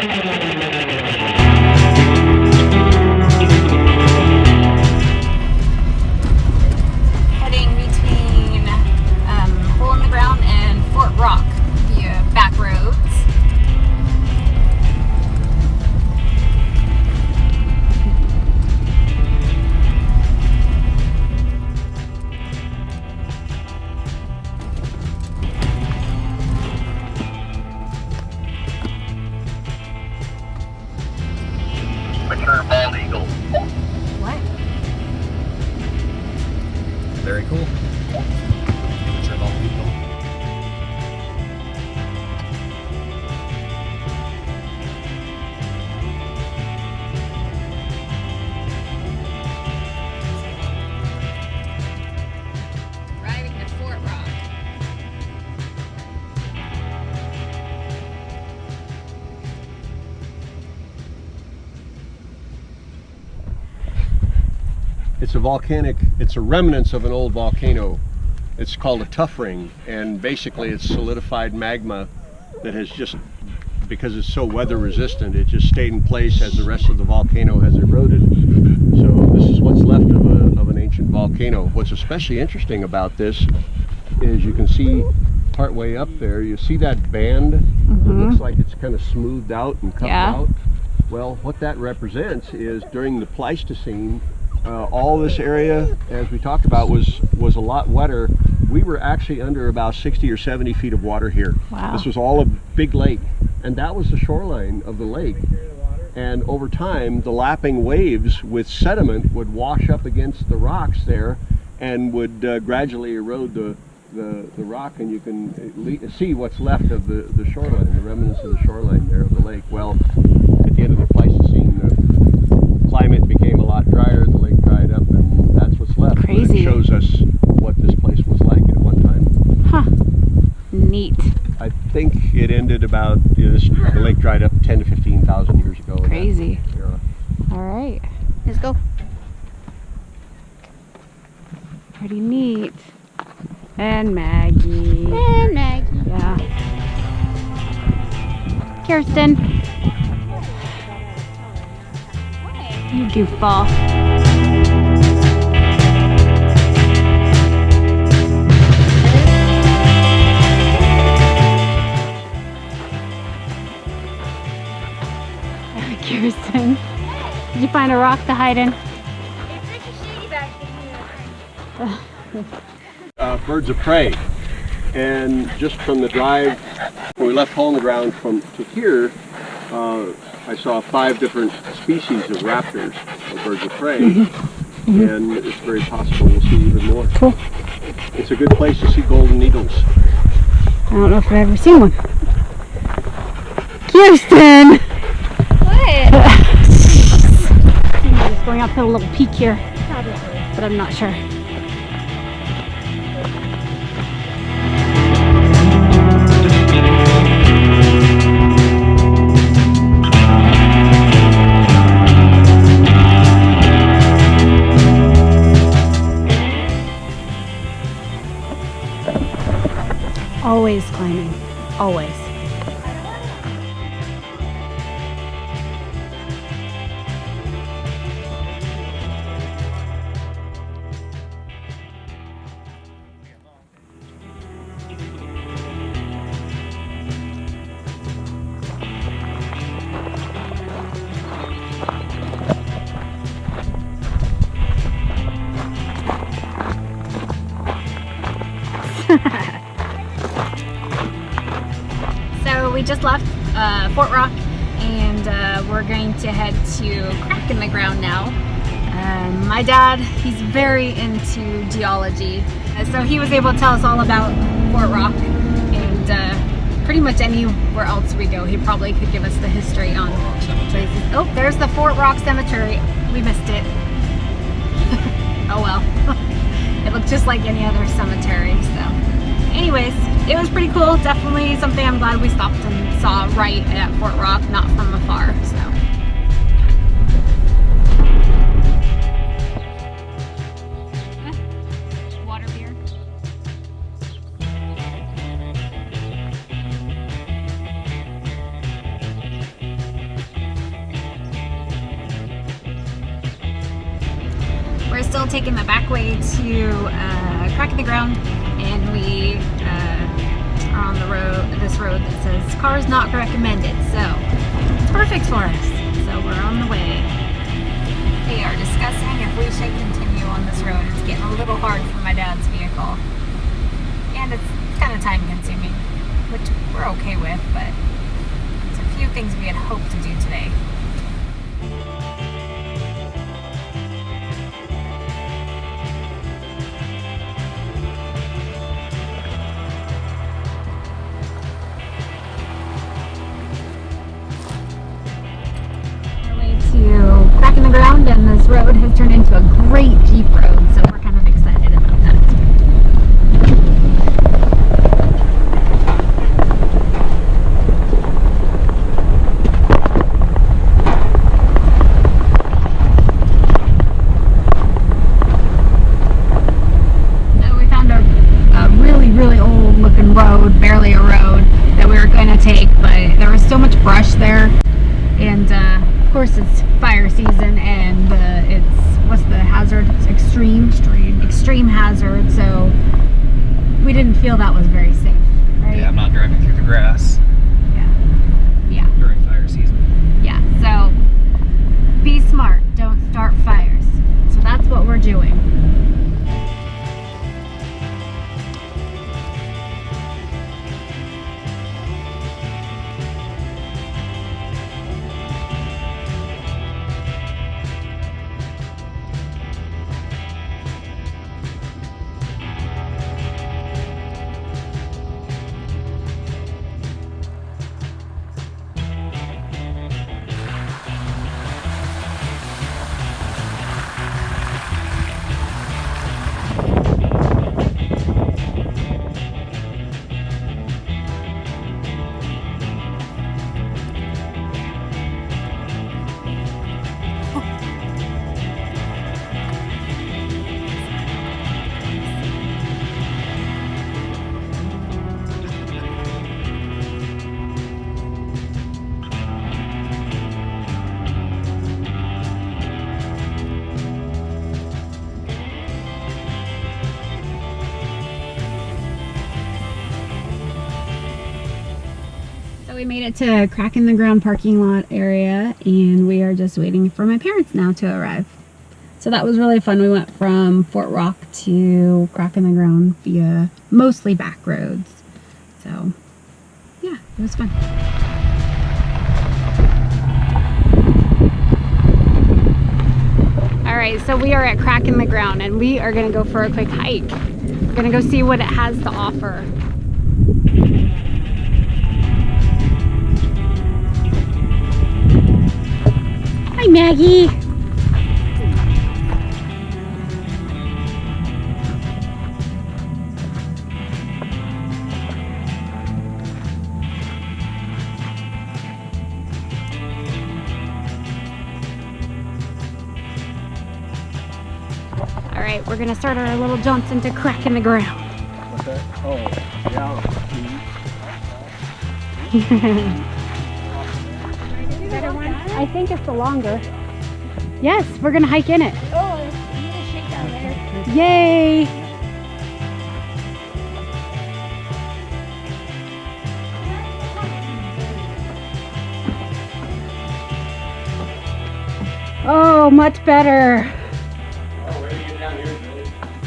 Heading between Hole in the Ground and Fort Rock via back roads. Mature bald eagle. What? Very cool. Mature bald eagle. Arriving at Fort Rock. It's a volcanic, it's a remnants of an old volcano. It's called a tuff ring, and basically it's solidified magma that has just, because it's so weather resistant, it just stayed in place as the rest of the volcano has eroded. So this is what's left of an ancient volcano. What's especially interesting about this is you can see part way up there, you see that band? It looks like it's kind of smoothed out and cut out. Well, what that represents is during the Pleistocene, all this area, as we talked about, was a lot wetter. We were actually under about 60 or 70 feet of water here. Wow. This was all a big lake, and that was the shoreline of the lake. And over time, the lapping waves with sediment would wash up against the rocks there and would gradually erode the rock, and you can see what's left of the shoreline, the remnants of the shoreline there of the lake. Well, at the end of the Pleistocene, the climate became a lot drier, the lake dried up, and that's what's left. Crazy. But it shows us what this place was like at one time. Huh. Neat. I think it ended about, the lake dried up 10 to 15,000 years ago. Crazy. All right, let's go. Pretty neat. And Maggie. And Maggie. Yeah. Kirsten. You goofball. Kirsten, did you find a rock to hide in? It's ricocheting back in here. Birds of prey, and just from the drive when we left Hole in the Ground to here, I saw 5 different species of raptors, or birds of prey, and it's very possible we'll see even more. Cool. It's a good place to see golden eagles. I don't know if I've ever seen one. Kirsten! What? I'm just going out to a little peek here, but I'm not sure. Always climbing, always. So we just left Fort Rock, and we're going to head to Crack in the Ground now. My dad, he's very into geology, so he was able to tell us all about Fort Rock, and pretty much anywhere else we go, he probably could give us the history on places. Oh, there's the Fort Rock Cemetery. We missed it. Oh well. It looked just like any other cemetery, so. Anyways, it was pretty cool. Definitely something I'm glad we stopped and saw right at Fort Rock, not from afar, so. Water beer. still taking the back way to Crack in the Ground, and we are on the road, this road that says cars not recommended, so it's perfect for us. So we're on the way. We are discussing if we should continue on this road. It's getting a little hard for my dad's vehicle, and it's kind of time consuming, which we're okay with, but it's a few things we had hoped to do today. To Crack in the Ground, and this road has turned into a great Jeep road, so we're kind of excited about that. So we found a really, really old looking road, barely a road, that we were going to take, but there was so much brush there, and of course it's fire season, and it's, what's the hazard? It's extreme hazard, so we didn't feel that was very safe, right? Yeah, I'm not driving through the grass Yeah. during fire season. Yeah, so be smart, don't start fires. So that's what we're doing. We made it to Crack in the Ground parking lot area, and we are just waiting for my parents now to arrive. So that was really fun. We went from Fort Rock to Crack in the Ground via mostly back roads. So yeah, it was fun. All right, so we are at Crack in the Ground, and we are gonna go for a quick hike. We're gonna go see what it has to offer. Hi, Maggie. All right, we're gonna start our little jaunts into Crack in the Ground. What's that? Oh, yeah. I think it's the longer. Yes, we're gonna hike in it. Oh, you need to shake down there. Yay! Oh, much better.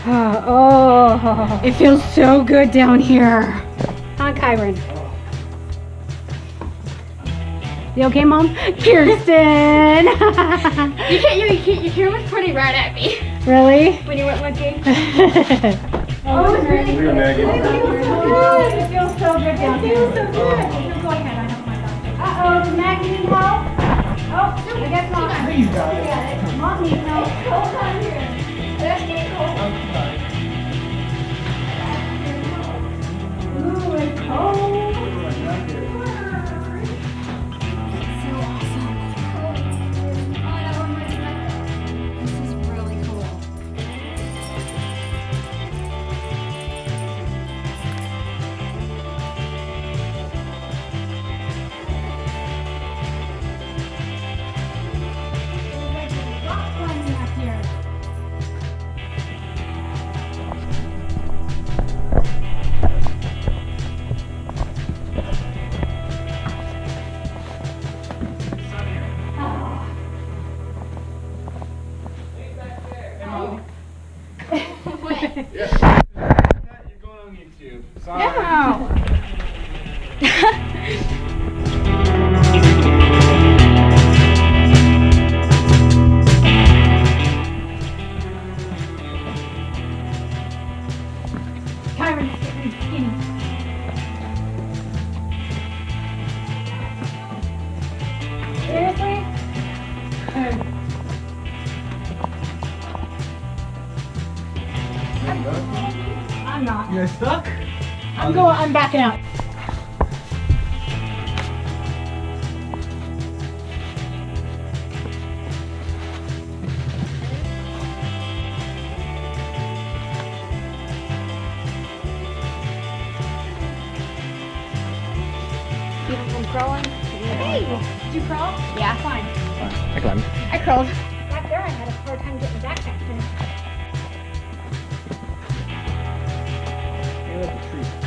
Oh, it feels so good down here. Huh, Kyron? You okay, Mom? Kirsten! Your camera's pointing right at me Really? when you went looking. Oh, it's really Here, Maggie. It feels so good down here. It feels so good. Go ahead, I have my doctor. Uh-oh, does Maggie need help? Oh, I guess not. You got it. Mom needs help. Hold on here. That's getting cold. Ooh, it's cold. You're stuck? I'm backing out. I'm crawling. Hey, did you crawl? Yeah, fine. I climbed. I crawled. Back there, I had a hard time getting the backpack finished. Hey, look, the tree.